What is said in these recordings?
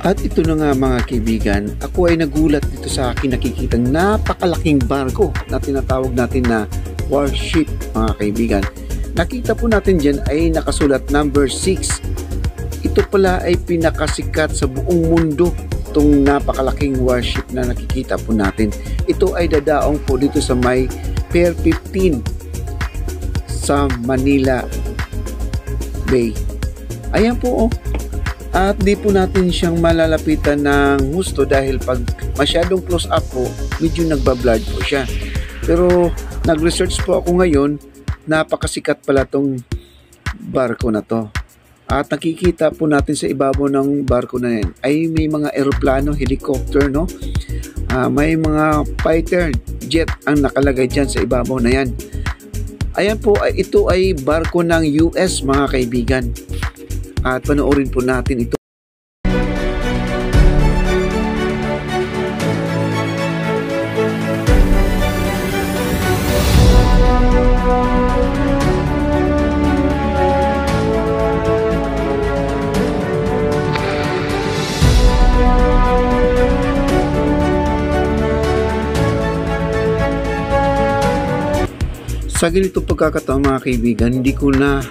At ito na nga mga kaibigan, ako ay nagulat dito sa akin nakikitang napakalaking barko na tinatawag natin na warship mga kaibigan. Nakita po natin dyan ay nakasulat number 6. Ito pala ay pinakasikat sa buong mundo itong napakalaking warship na nakikita po natin. Ito ay dadaong po dito sa may Pier 15 sa Manila Bay. Ayan po oh. At di po natin siyang malalapitan ng gusto dahil pag masyadong close up po, medyo nagbablurred po siya. Pero nag-research po ako ngayon, napakasikat pala tong barko na to. At nakikita po natin sa ibabaw ng barko na yan ay may mga eroplano, helicopter, no? May mga fighter jet ang nakalagay dyan sa ibabaw na yan. Ayan po, ito ay barko ng US mga kaibigan. At panoorin po natin ito. Sa ganitong pagkakataon mga kaibigan, hindi ko na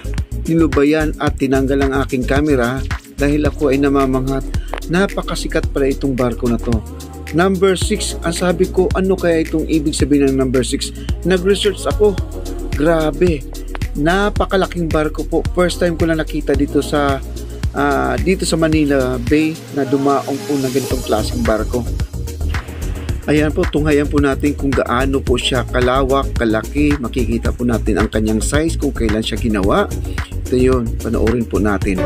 nilubayan at tinanggal ang aking camera dahil ako ay namamanghat. Napakasikat pala itong barko na to. Number 6, ang sabi ko, ano kaya itong ibig sabihin ng number 6? Nag-research ako. Grabe. Napakalaking barko po. First time ko na nakita dito sa Manila Bay na dumaong po na ganitong klaseng barko. Ayan po, tunghayan po natin kung gaano po siya kalawak, kalaki. Makikita po natin ang kanyang size, kung kailan siya ginawa. Ito yun, panoorin po natin.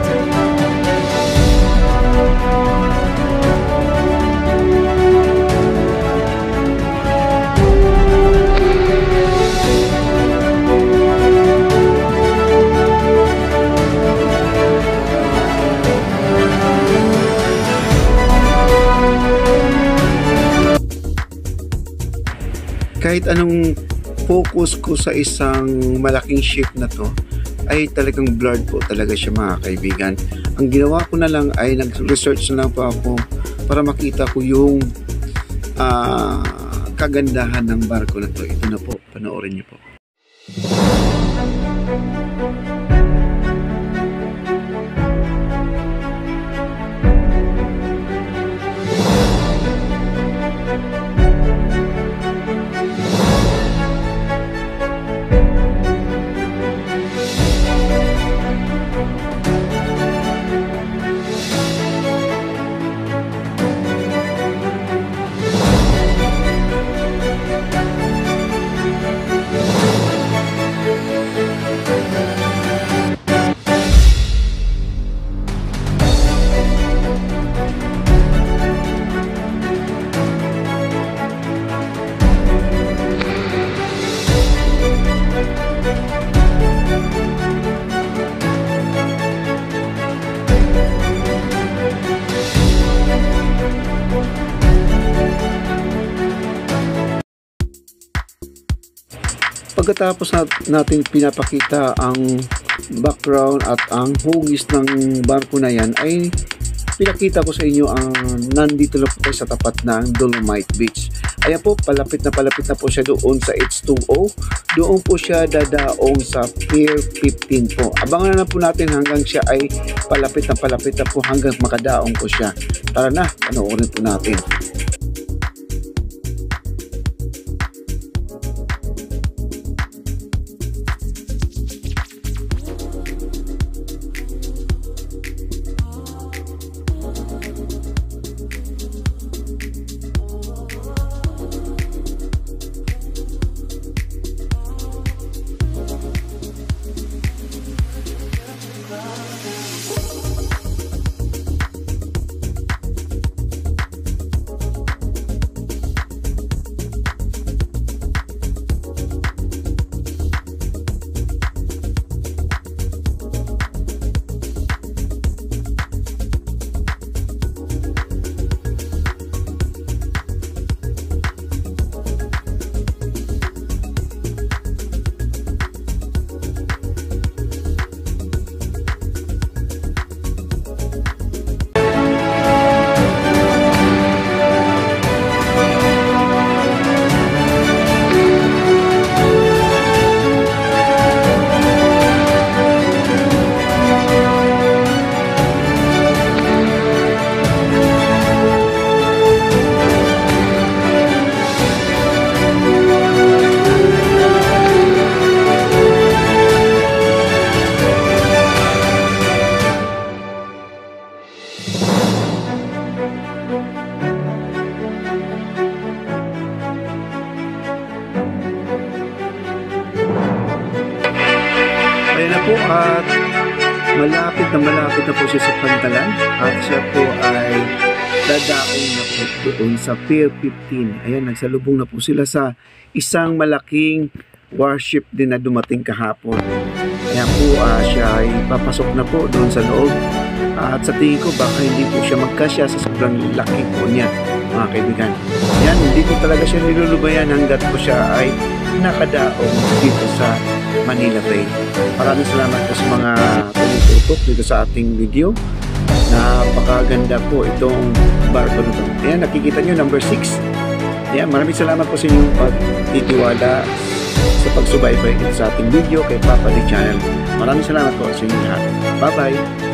Kahit anong focus ko sa isang malaking ship na to, ay talagang blurred po talaga siya mga kaibigan. Ang ginawa ko na lang ay nag-research na lang po ako para makita ko yung kagandahan ng barko na to. Ito na po, panoorin niyo po. Pagkatapos natin pinapakita ang background at ang hugis ng barko na yan, ay pinakita ko sa inyo ang nandito lang po sa tapat ng Dolomite Beach. Ayan po, palapit na po siya doon sa H2O. Doon po siya dadaong sa Pier 15 po. Abangan na po natin hanggang siya ay palapit na po hanggang makadaong po siya. Tara na, panoorin po natin. at malapit na po siya sa Pantalan at siya po ay dadaong na po doon sa Pier 15. Ayan, nagsalubong na po sila sa isang malaking warship din na dumating kahapon. Kaya po siya ay papasok na po doon sa loob. At sa tingin ko baka hindi po siya magkasya sa sobrang laki po niya, mga kaibigan. Yan, hindi ko talaga siya nilulubayan hanggat po siya ay nakadaong dito sa Manila Bay. Maraming salamat po sa mga tumututok dito sa ating video. Napakaganda po itong barko nito. Ayan, nakikita nyo, number 6. Ayan, maraming salamat po sa inyong pagtitiwala sa pagsubaybay dito sa ating video kay Papa D Channel. Maraming salamat po sa inyong lahat. Bye-bye!